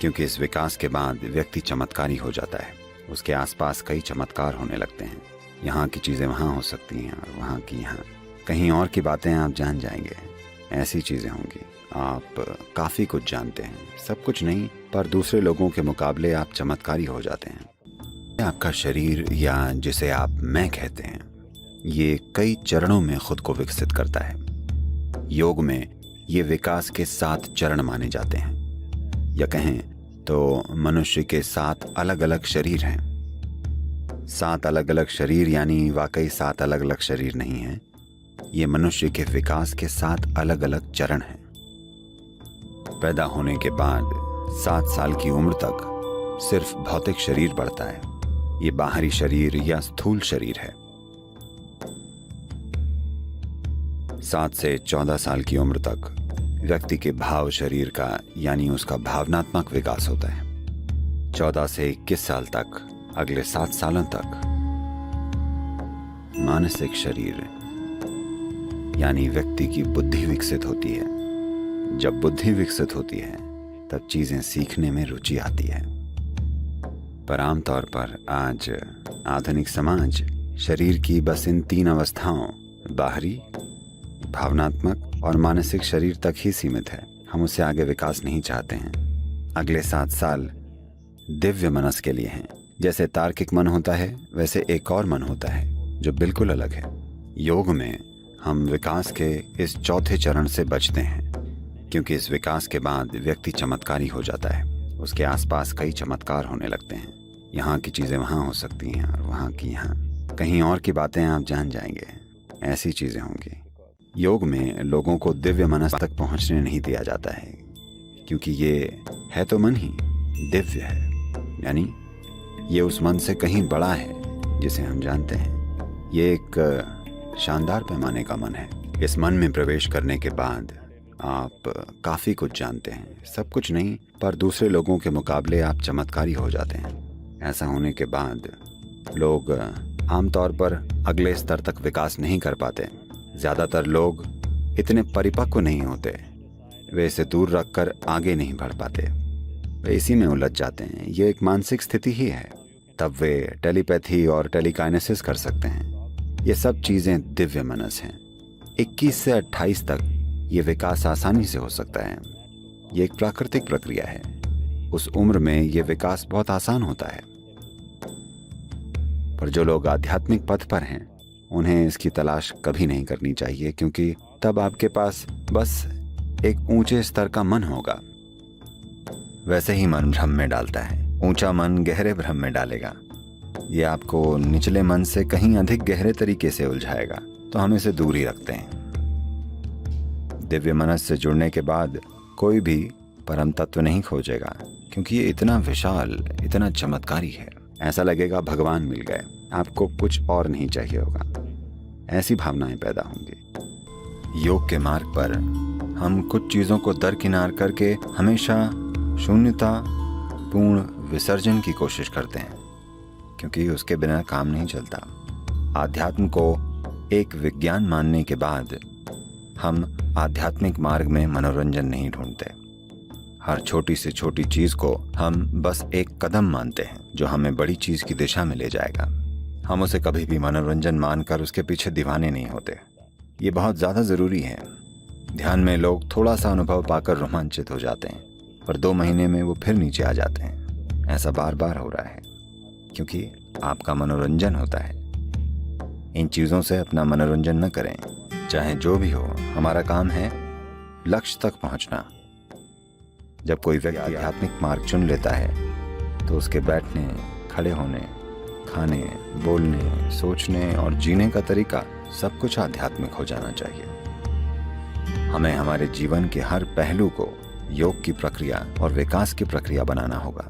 क्योंकि इस विकास के बाद व्यक्ति चमत्कारी हो जाता है। उसके आसपास कई चमत्कार होने लगते हैं। यहाँ की चीज़ें वहाँ हो सकती हैं और वहाँ की यहाँ। कहीं और की बातें आप जान जाएंगे। ऐसी चीज़ें होंगी। आप काफ़ी कुछ जानते हैं, सब कुछ नहीं, पर दूसरे लोगों के मुकाबले आप चमत्कारी हो जाते हैं। आपका शरीर, या जिसे आप मैं कहते हैं, ये कई चरणों में खुद को विकसित करता है। योग में ये विकास के 7 चरण माने जाते हैं, या कहें तो मनुष्य के 7 अलग अलग शरीर हैं। 7 अलग अलग शरीर यानी वाकई 7 अलग अलग शरीर नहीं हैं। ये मनुष्य के विकास के 7 अलग अलग चरण हैं। पैदा होने के बाद 7 साल की उम्र तक सिर्फ भौतिक शरीर बढ़ता है। ये बाहरी शरीर या स्थूल शरीर है। 7 से 14 साल की उम्र तक व्यक्ति के भाव शरीर का यानी उसका भावनात्मक विकास होता है। 14 से 21 साल तक, अगले 7 सालों तक मानसिक शरीर यानी व्यक्ति की बुद्धि विकसित होती है। जब बुद्धि विकसित होती है तब चीजें सीखने में रुचि आती है। पर आमतौर पर आज आधुनिक समाज शरीर की बस इन 3 अवस्थाओं, बाहरी, भावनात्मक और मानसिक शरीर तक ही सीमित है। हम उससे आगे विकास नहीं चाहते हैं। अगले 7 साल दिव्य मनस के लिए हैं। जैसे तार्किक मन होता है, वैसे एक और मन होता है जो बिल्कुल अलग है। योग में हम विकास के इस चौथे चरण से बचते हैं, क्योंकि इस विकास के बाद व्यक्ति चमत्कारी हो जाता है। उसके आसपास कई चमत्कार होने लगते हैं। यहाँ की चीज़ें वहाँ हो सकती हैं और वहाँ की यहाँ। कहीं और की बातें आप जान जाएंगे। ऐसी चीज़ें होंगी। योग में लोगों को दिव्य मनस तक पहुँचने नहीं दिया जाता है, क्योंकि ये है तो मन ही दिव्य है, यानी ये उस मन से कहीं बड़ा है जिसे हम जानते हैं। ये एक शानदार पैमाने का मन है। इस मन में प्रवेश करने के बाद आप काफ़ी कुछ जानते हैं, सब कुछ नहीं, पर दूसरे लोगों के मुकाबले आप चमत्कारी हो जाते हैं। ऐसा होने के बाद लोग आमतौर पर अगले स्तर तक विकास नहीं कर पाते। ज़्यादातर लोग इतने परिपक्व नहीं होते। वे इसे दूर रखकर आगे नहीं बढ़ पाते। वे इसी में उलझ जाते हैं। ये एक मानसिक स्थिति ही है। तब वे टेलीपैथी और टेलीकाइनेसिस कर सकते हैं। ये सब चीज़ें दिव्य मनस हैं। 21 से 28 तक ये विकास आसानी से हो सकता है। ये एक प्राकृतिक प्रक्रिया है। उस उम्र में ये विकास बहुत आसान होता है। पर जो लोग आध्यात्मिक पथ पर हैं, उन्हें इसकी तलाश कभी नहीं करनी चाहिए, क्योंकि तब आपके पास बस एक ऊंचे स्तर का मन होगा। वैसे ही मन भ्रम में डालता है। ऊंचा मन गहरे भ्रम में डालेगा। ये आपको निचले मन से कहीं अधिक गहरे तरीके से उलझाएगा, तो हम इसे दूर ही रखते हैं। दिव्य मनस से जुड़ने के बाद कोई भी परम तत्व नहीं खोजेगा, क्योंकि ये इतना विशाल, इतना चमत्कारी है। ऐसा लगेगा भगवान मिल गए, आपको कुछ और नहीं चाहिए होगा। ऐसी भावनाएं पैदा होंगी। योग के मार्ग पर हम कुछ चीज़ों को दरकिनार करके हमेशा शून्यता पूर्ण विसर्जन की कोशिश करते हैं, क्योंकि उसके बिना काम नहीं चलता। आध्यात्म को एक विज्ञान मानने के बाद हम आध्यात्मिक मार्ग में मनोरंजन नहीं ढूंढते। हर छोटी से छोटी चीज को हम बस एक कदम मानते हैं जो हमें बड़ी चीज की दिशा में ले जाएगा। हम उसे कभी भी मनोरंजन मानकर उसके पीछे दीवाने नहीं होते। ये बहुत ज्यादा जरूरी है। ध्यान में लोग थोड़ा सा अनुभव पाकर रोमांचित हो जाते हैं, पर 2 महीने में वो फिर नीचे आ जाते हैं। ऐसा बार बार हो रहा है, क्योंकि आपका मनोरंजन होता है। इन चीजों से अपना मनोरंजन न करें। चाहे जो भी हो, हमारा काम है लक्ष्य तक पहुंचना। जब कोई व्यक्ति आध्यात्मिक मार्ग चुन लेता है तो उसके बैठने, खड़े होने, खाने, बोलने, सोचने और जीने का तरीका सब कुछ आध्यात्मिक हो जाना चाहिए। हमें हमारे जीवन के हर पहलू को योग की प्रक्रिया और विकास की प्रक्रिया बनाना होगा।